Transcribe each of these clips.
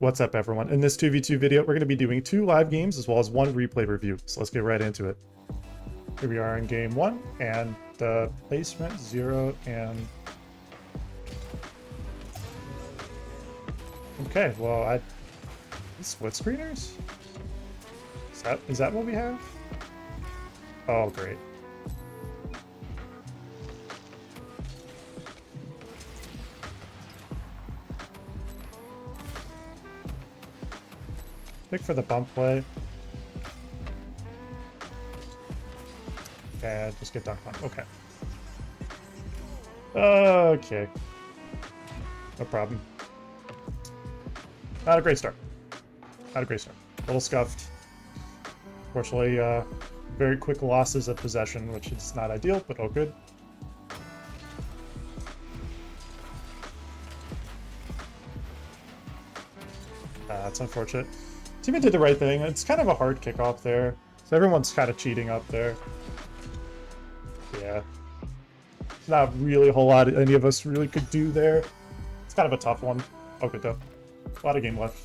What's up, everyone? In this 2v2 video, we're going to be doing 2 live games as well as 1 replay review. So let's get right into it. Here we are in game 1, and the placement 0 and... Okay, well, split screeners? Is that what we have? Oh, great. Pick for the bump play. And just get dunked on. Okay. Okay. No problem. Not a great start. Not a great start. A little scuffed. Fortunately, very quick losses of possession, which is not ideal, but all good. That's unfortunate. Teammate did the right thing. It's kind of a hard kickoff there. So everyone's kind of cheating up there. Yeah. It's not really a whole lot any of us really could do there. It's kind of a tough one. Oh, good though. A lot of game left.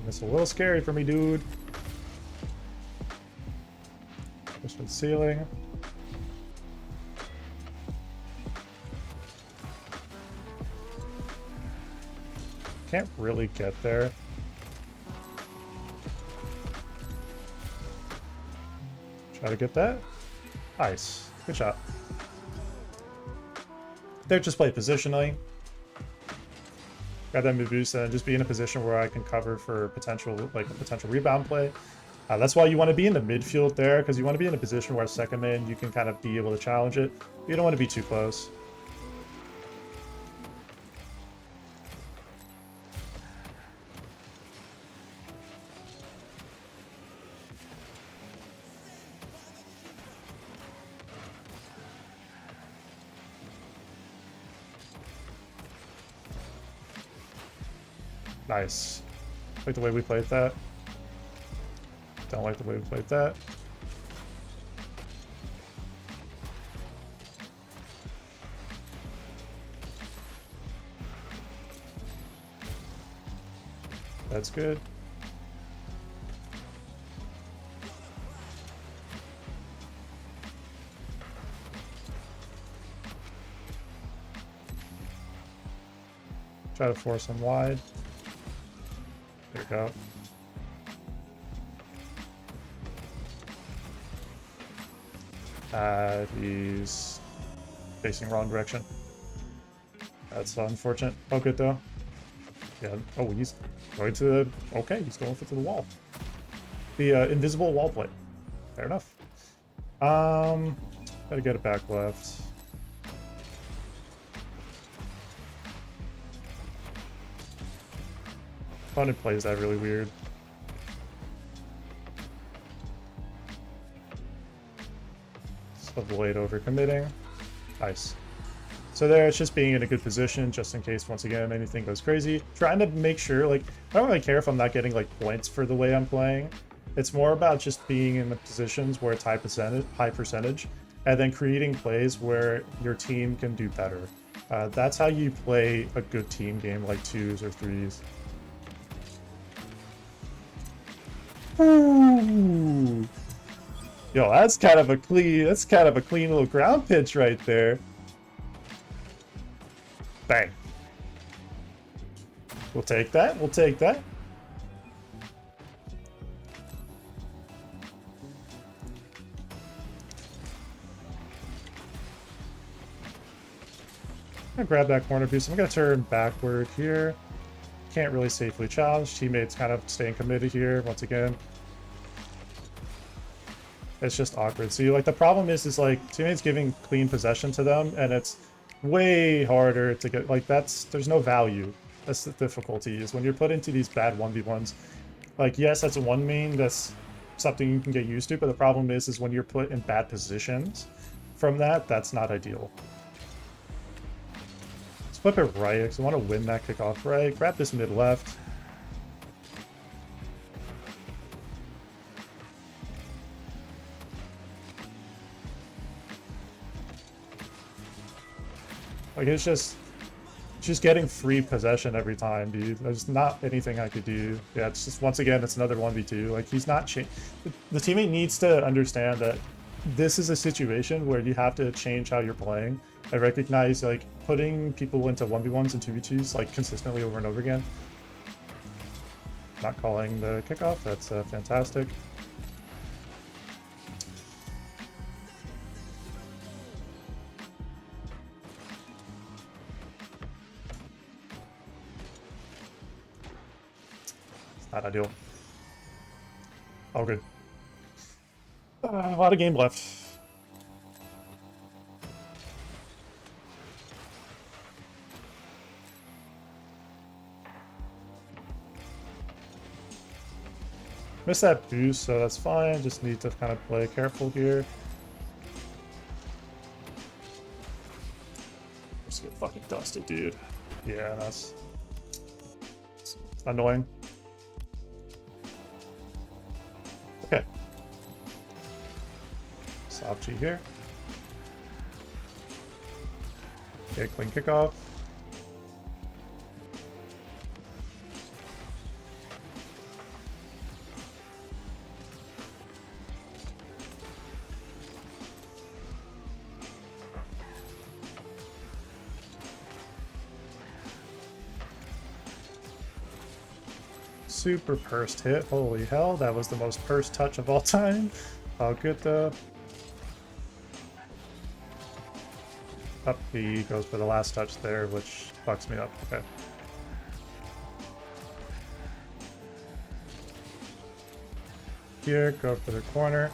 It's a little scary for me, dude. Push for the ceiling. Can't really get there. Try to get that. Nice. Good shot. They're just play positionally. Grab that move boost and just be in a position where I can cover for potential, like a potential rebound play. That's why you want to be in the midfield there, because you want to be in a position where second man you can kind of be able to challenge it. You don't want to be too close. Nice. Like the way we played that. Don't like the way we played that. That's good. Try to force him wide. There we go. He's facing wrong direction. That's unfortunate. Oh, good though. Yeah. Oh, he's going to the... Okay, he's going for the wall. The invisible wall play. Fair enough. Gotta get it back left. Opponent plays that really weird. Just avoid overcommitting. Nice. So there, it's just being in a good position, just in case, once again, anything goes crazy. Trying to make sure, like, I don't really care if I'm not getting, like, points for the way I'm playing. It's more about just being in the positions where it's high percentage, and then creating plays where your team can do better. That's how you play a good team game, like 2s or 3s. Ooh. Yo, that's kind of a clean little ground pitch right there. Bang. We'll take that. We'll take that. I'm gonna grab that corner boost. I'm gonna turn backward here. Can't really safely challenge. Teammates kind of staying committed here once again. It's just awkward. See, like, the problem is like teammates giving clean possession to them, and it's way harder to get, like, there's no value. That's the difficulty, is when you're put into these bad 1v1s. Like, yes, that's one main, that's something you can get used to, but the problem is when you're put in bad positions from that, that's not ideal. flip it right because I want to win that kickoff right. Grab this mid left. Like, it's just getting free possession every time, dude. There's not anything I could do. Yeah, it's just, once again, it's another 1v2. Like, he's not the teammate needs to understand that this is a situation where you have to change how you're playing. I recognize, like, putting people into 1v1s and 2v2s, like, consistently over and over again. Not calling the kickoff. That's fantastic. Not ideal. All good. A lot of game left. Missed that boost, so that's fine. Just need to kind of play careful here. Just get fucking dusted, dude. Yeah, that's annoying. Okay. Soft G here. Okay, clean kickoff. Super pursed hit. Holy hell, that was the most pursed touch of all time. All good though. Up he goes for the last touch there, which fucks me up. Okay. Here, go for the corner.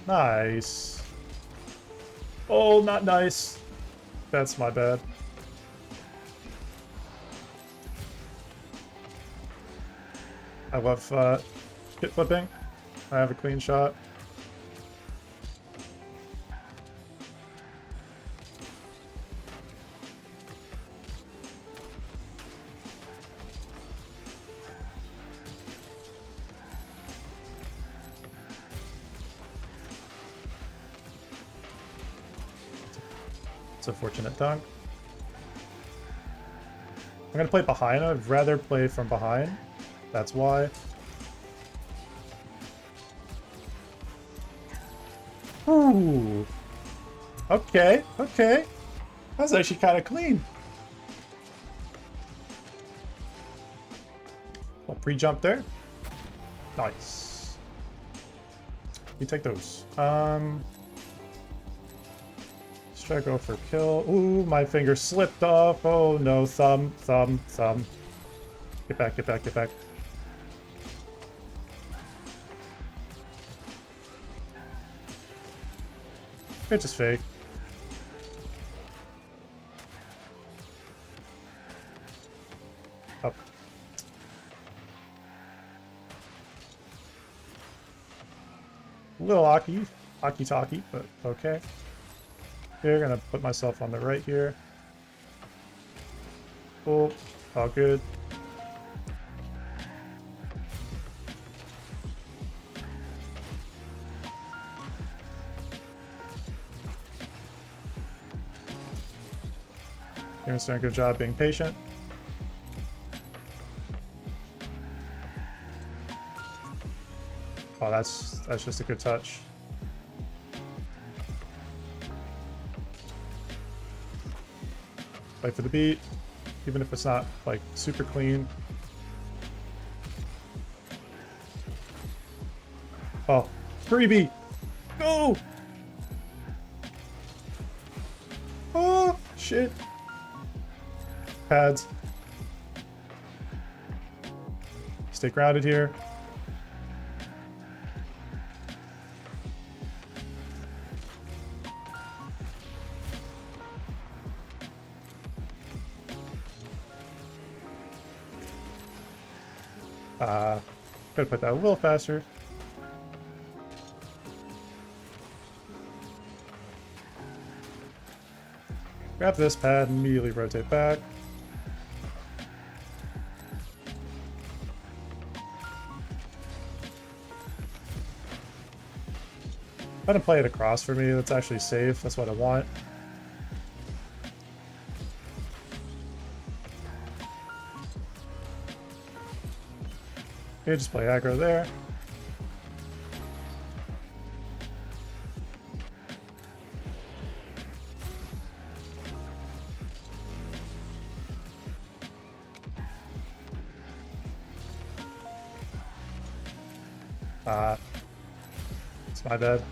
Nice. Oh, not nice. That's my bad. I love hit flipping. I have a clean shot. It's a fortunate dunk. I'm gonna play behind. I'd rather play from behind. That's why. Ooh. Okay, okay. That's actually kind of clean. Well, pre-jump there. Nice. You take those. Try to go for kill. Ooh, my finger slipped off. Oh no, thumb, thumb, thumb. Get back, get back, get back. It's just fake. Up. A little talkie, but okay. Here, gonna put myself on the right here. Cool. All good. Game's doing a good job being patient. Oh, that's just a good touch. Wait for the beat, even if it's not like super clean. Oh, freebie! Go! Oh, shit. Pads. Stay grounded here. Could put that a little faster. Grab this pad and immediately rotate back. Let him play it across for me. That's actually safe. That's what I want. Okay, just play aggro there. It's my bad.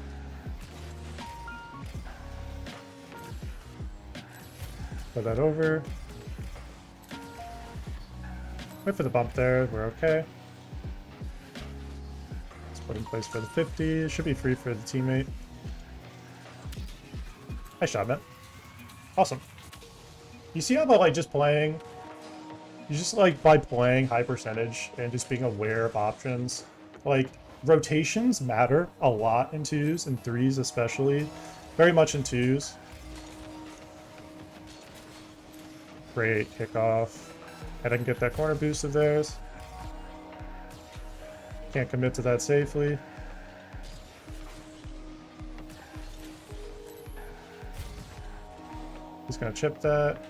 Put that over. Wait for the bump there. We're okay. Let's put in place for the 50. It should be free for the teammate. Nice shot, man. Awesome. You see how by like just playing, you just like by playing high percentage and just being aware of options, like rotations matter a lot in 2s and 3s especially. Very much in 2s. Great kickoff. And I can get that corner boost of theirs. Can't commit to that safely. He's gonna chip that.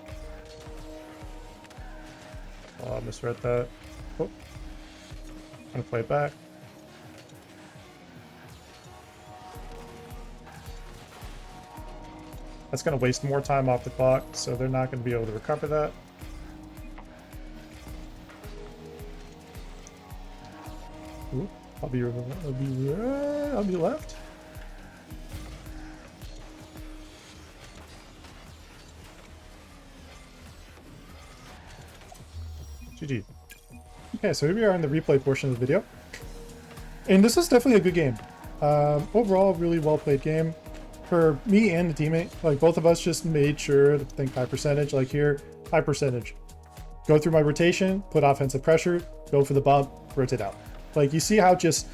Oh, I misread that. Oh. I'm gonna play it back. That's going to waste more time off the clock, so they're not going to be able to recover that. Ooh, I'll be left. GG. Okay, so here we are in the replay portion of the video. And this is definitely a good game. Overall, really well played game. For me and the teammate, like both of us just made sure to think high percentage. Like here, high percentage. Go through my rotation, put offensive pressure, go for the bump, rotate out. Like you see how just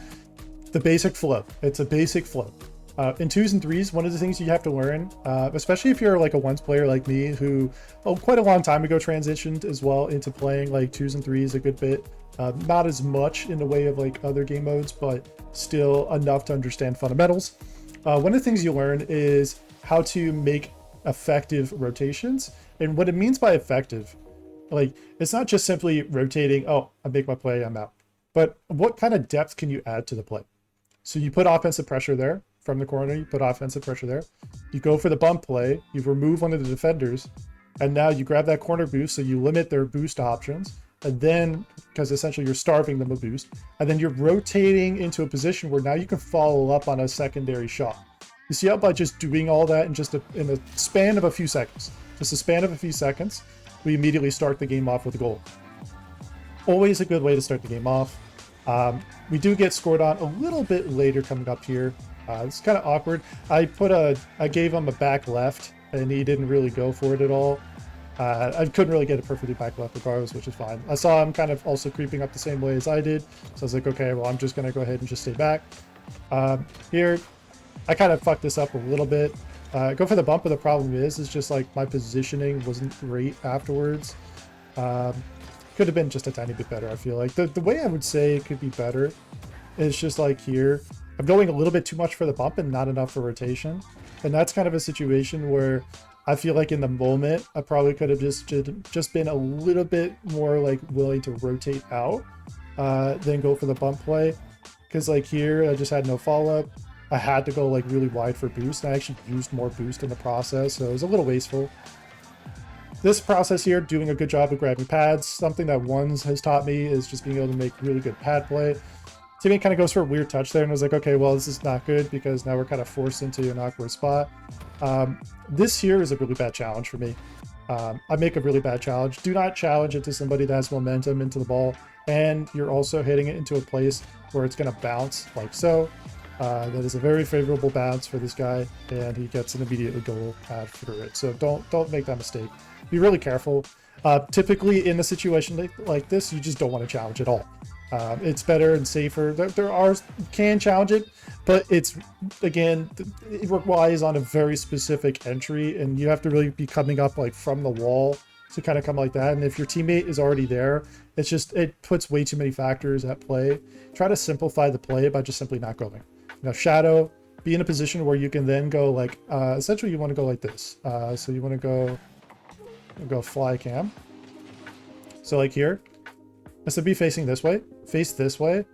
the basic flow. It's a basic flow. In 2s and 3s, one of the things you have to learn, especially if you're like a ones player like me who quite a long time ago transitioned as well into playing like 2s and 3s a good bit. Not as much in the way of like other game modes, but still enough to understand fundamentals. One of the things you learn is how to make effective rotations. And what it means by effective, like it's not just simply rotating, oh, I make my play, I'm out. But what kind of depth can you add to the play? So you put offensive pressure there from the corner, you put offensive pressure there. You go for the bump play, you remove one of the defenders, and now you grab that corner boost, so you limit their boost options. And then, because essentially you're starving them a boost, and then you're rotating into a position where now you can follow up on a secondary shot. You see how by just doing all that in in a span of a few seconds, we immediately start the game off with a goal. Always a good way to start the game off. We do get scored on a little bit later coming up here. It's kind of awkward. I gave him a back left, and he didn't really go for it at all. I couldn't really get it perfectly back left regardless, which is fine. I saw him kind of also creeping up the same way as I did, so I was like, okay, well, I'm just going to go ahead and just stay back. Here, I kind of fucked this up a little bit. Go for the bump, but the problem is just like my positioning wasn't great afterwards. Could have been just a tiny bit better, I feel like. The way I would say it could be better is just like here. I'm going a little bit too much for the bump and not enough for rotation. And that's kind of a situation where I feel like in the moment, I probably could have just been a little bit more like willing to rotate out than go for the bump play. Because like here, I just had no follow-up. I had to go like really wide for boost. And I actually used more boost in the process, so it was a little wasteful. This process here, doing a good job of grabbing pads. Something that Ones has taught me is just being able to make really good pad play. Teammate kind of goes for a weird touch there, and I was like, okay, well, this is not good because now we're kind of forced into an awkward spot. This here is a really bad challenge for me. I make a really bad challenge. Do not challenge into somebody that has momentum into the ball, and you're also hitting it into a place where it's going to bounce like so. That is a very favorable bounce for this guy, and he gets an immediate goal pad through it. So don't make that mistake. Be really careful. Typically in a situation like this, you just don't want to challenge at all. It's better and safer. There are, you can challenge it, but it's, again, it relies on a very specific entry, and you have to really be coming up like from the wall to kind of come like that. And if your teammate is already there, it's just, it puts way too many factors at play. Try to simplify the play by just simply not going. Now, shadow, be in a position where you can then go like, essentially you want to go like this. So you want to go fly cam. So like here, so be facing this way, face this way,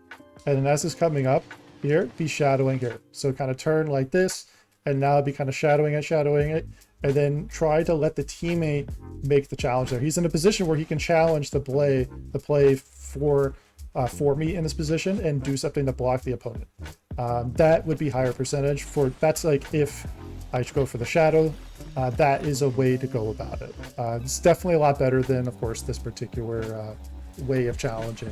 and then as it's coming up here, be shadowing here. So kind of turn like this, and now be kind of shadowing it, and then try to let the teammate make the challenge there. He's in a position where he can challenge the play for me in this position and do something to block the opponent. That would be higher percentage for, that's like if I go for the shadow, that is a way to go about it. It's definitely a lot better than, of course, this particular way of challenging.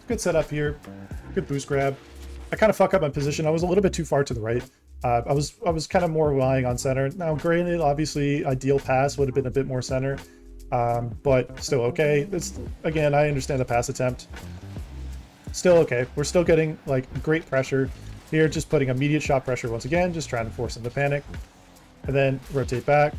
Good setup here, good boost grab. I kind of fuck up my position. I was a little bit too far to the right. I was kind of more relying on center. Now, granted, obviously, ideal pass would have been a bit more center, but still okay. It's, again, I understand the pass attempt. Still okay. We're still getting like great pressure here, just putting immediate shot pressure once again, just trying to force him to panic, and then rotate back.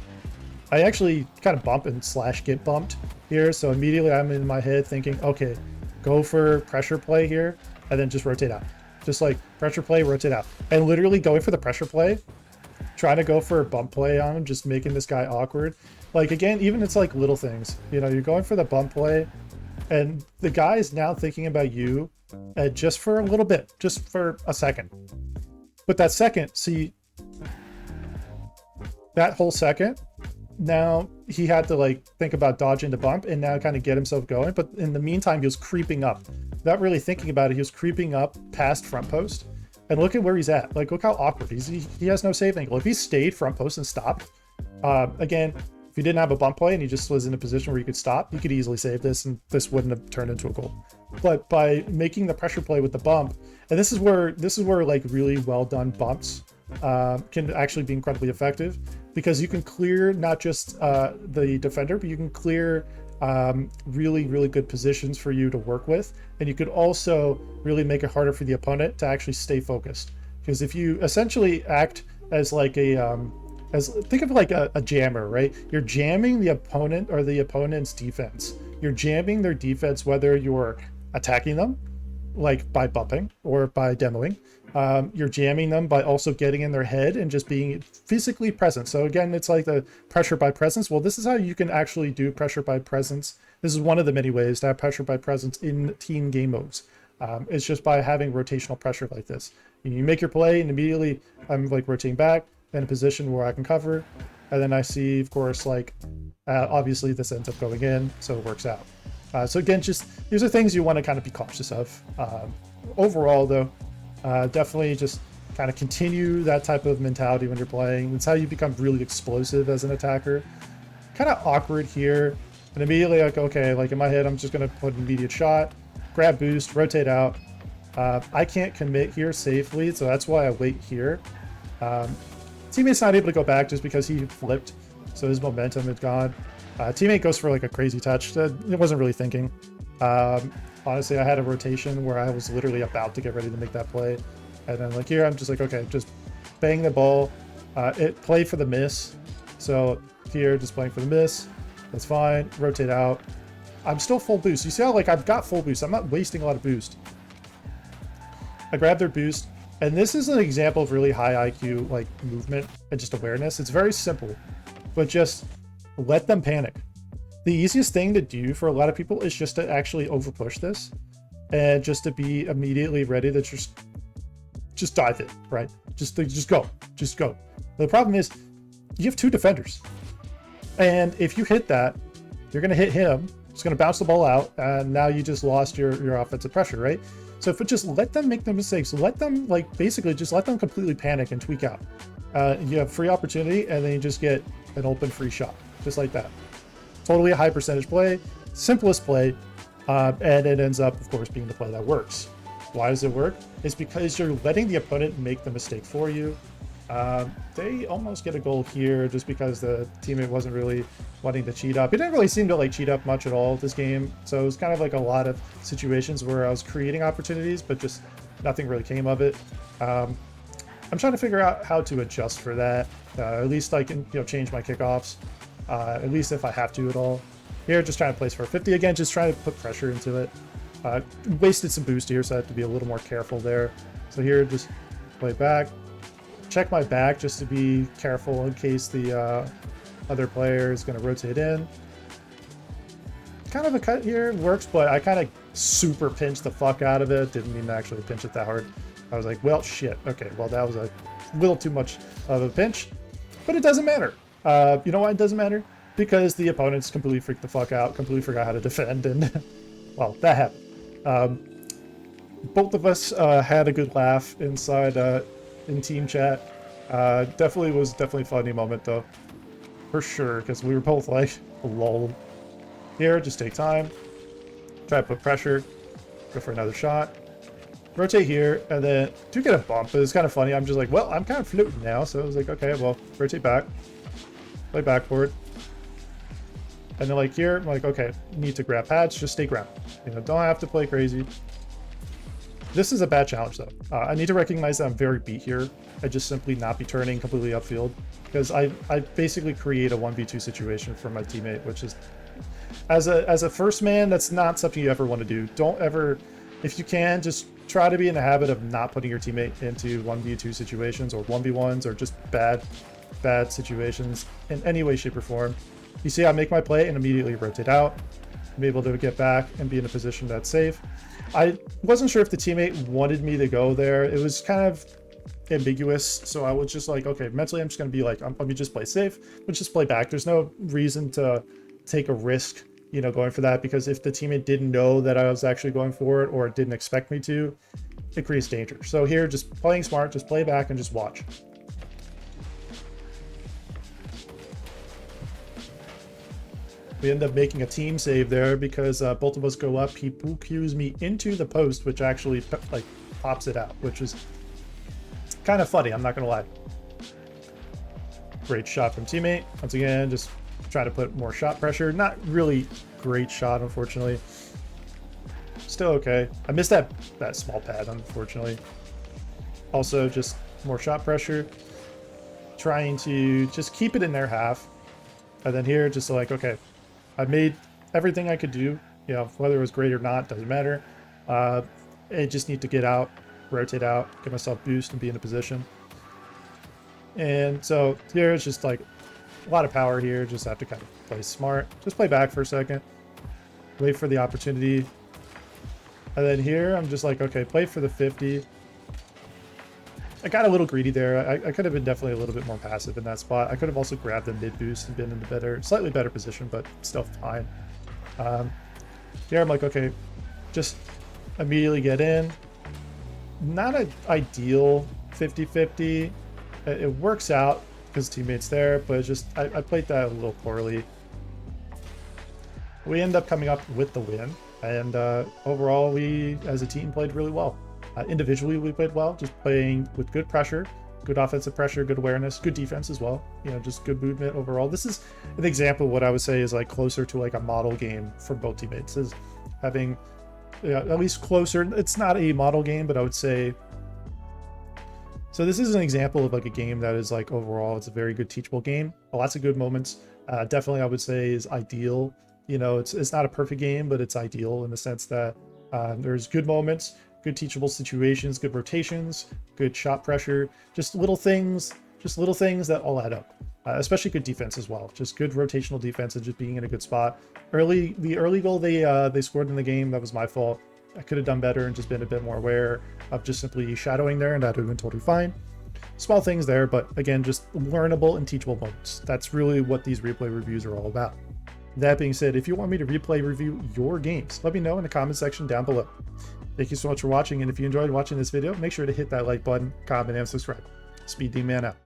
I actually kind of bump and slash get bumped here, so immediately I'm in my head thinking, okay, go for pressure play here, and then just rotate out. Just like pressure play, rotate out. And literally going for the pressure play, trying to go for a bump play on him, just making this guy awkward. Like, again, even it's like little things. You know, you're going for the bump play, and the guy is now thinking about you just for a little bit, just for a second. But that second, see, that whole second, now he had to like think about dodging the bump and now kind of get himself going. But in the meantime, he was creeping up. Not really thinking about it, he was creeping up past front post. And look at where he's at. Like, look how awkward. He has no save angle. If he stayed front post and stopped, again, if you didn't have a bump play and he just was in a position where you could stop, you could easily save this and this wouldn't have turned into a goal. But by making the pressure play with the bump, and this is where like really well done bumps can actually be incredibly effective, because you can clear not just the defender, but you can clear really, really good positions for you to work with. And you could also really make it harder for the opponent to actually stay focused. Because if you essentially act as like a, think of like a jammer, right? You're jamming the opponent or the opponent's defense. You're jamming their defense, whether you're attacking them, like by bumping or by demoing. You're jamming them by also getting in their head and just being physically present. So again, it's like the pressure by presence. Well, this is how you can actually do pressure by presence. This is one of the many ways to have pressure by presence in team game modes. It's just by having rotational pressure like this. You make your play and immediately I'm like rotating back in a position where I can cover. And then I see, of course, like obviously this ends up going in, so it works out. So again, just these are things you want to kind of be cautious of. Overall, though, definitely just kind of continue that type of mentality when you're playing. It's how you become really explosive as an attacker. Kind of awkward here, and immediately like, okay, like in my head, I'm just going to put an immediate shot, grab boost, rotate out. I can't commit here safely, so that's why I wait here. Teammate's not able to go back just because he flipped, so his momentum is gone. Teammate goes for like a crazy touch. It wasn't really thinking. Honestly, I had a rotation where I was literally about to get ready to make that play. And then like here, I'm just like, okay, just bang the ball. It played for the miss. So here, just playing for the miss. That's fine. Rotate out. I'm still full boost. You see how like I've got full boost. I'm not wasting a lot of boost. I grab their boost. And this is an example of really high IQ like movement and just awareness. It's very simple, but just let them panic. The easiest thing to do for a lot of people is just to actually overpush this and just to be immediately ready to just dive in, right? Just go. The problem is you have two defenders. And if you hit that, you're going to hit him. It's going to bounce the ball out. And now you just lost your offensive pressure, right? So if it just let them make the mistakes, let them like basically just let them completely panic and tweak out. You have free opportunity and then you just get an open free shot, just like that. Totally a high percentage play, simplest play, and it ends up, of course, being the play that works. Why does it work? It's because you're letting the opponent make the mistake for you. They almost get a goal here just because the teammate wasn't really wanting to cheat up. He didn't really seem to like cheat up much at all this game, so it was kind of like a lot of situations where I was creating opportunities, but just nothing really came of it. I'm trying to figure out how to adjust for that. At least I can, change my kickoffs. At least if I have to at all. Here, just trying to place for 50 again, just trying to put pressure into it. Wasted some boost here, so I have to be a little more careful there. So here, just play back. Check my back just to be careful in case the other player is going to rotate in. Kind of a cut here works, but I kind of super pinched the fuck out of it. Didn't mean to actually pinch it that hard. I was like, well, shit. Okay, well, that was a little too much of a pinch, but it doesn't matter. You know why it doesn't matter? Because the opponents completely freaked the fuck out, completely forgot how to defend, and well, that happened. Both of us had a good laugh inside in team chat. Definitely a funny moment though, for sure, because we were both like, lol. Here, just take time, try to put pressure, go for another shot, rotate here, and then do get a bump, but it's kind of funny. I'm just like, well, I'm kind of floating now, so I was like, okay, well, rotate back, play backboard, and then like here, I'm like, okay, need to grab pads, just stay ground. Don't have to play crazy. This is a bad challenge though. I need to recognize that I'm very beat here. I just simply not be turning completely upfield, because I basically create a 1v2 situation for my teammate, which is, as a first man, that's not something you ever want to do. Don't ever, if you can, just try to be in the habit of not putting your teammate into 1v2 situations or 1v1s or just bad situations in any way, shape, or form. You see, I make my play and immediately rotate out. I'm able to get back and be in a position that's safe. I wasn't sure if the teammate wanted me to go there. It was kind of ambiguous, so I was just like, okay, mentally I'm just going to be like, let me just play safe, let's just play back. There's no reason to take a risk, going for that, because if the teammate didn't know that I was actually going for it or didn't expect me to, it creates danger. So here, just playing smart, just play back and just watch. We end up making a team save there because both of us go up. He pool cues me into the post, which actually like pops it out, which is kind of funny, I'm not gonna lie. Great shot from teammate. Once again, just try to put more shot pressure. Not really great shot, unfortunately. Still okay. I missed that small pad, unfortunately. Also, just more shot pressure. Trying to just keep it in their half. And then here, just like, okay, I made everything I could do, whether it was great or not, doesn't matter. I just need to get out, rotate out, get myself boost and be in a position. And so here it's just like a lot of power here. Just have to kind of play smart. Just play back for a second. Wait for the opportunity. And then here I'm just like, okay, play for the 50. I got a little greedy there. I could have been definitely a little bit more passive in that spot. I could have also grabbed the mid boost and been in a slightly better position, but still fine. Here I'm like, okay, just immediately get in. Not an ideal 50-50. It works out because teammates there, but it's just I played that a little poorly. We end up coming up with the win, and overall we as a team played really well. Individually we played well, just playing with good pressure, good offensive pressure, good awareness, good defense as well, just good movement overall. This is an example of what I would say is like closer to like a model game for both teammates, is having at least closer. It's not a model game, but I would say, so this is an example of like a game that is like overall it's a very good teachable game. Lots of good moments. Definitely I would say is ideal. It's not a perfect game, but it's ideal in the sense that there's good moments, good teachable situations, good rotations, good shot pressure, just little things that all add up. Especially good defense as well. Just good rotational defense and just being in a good spot. The early goal they scored in the game, that was my fault. I could have done better and just been a bit more aware of just simply shadowing there, and that would have been totally fine. Small things there, but again, just learnable and teachable moments. That's really what these replay reviews are all about. That being said, if you want me to replay review your games, let me know in the comment section down below. Thank you so much for watching, and if you enjoyed watching this video, make sure to hit that like button, comment, and subscribe. Speed D Man out.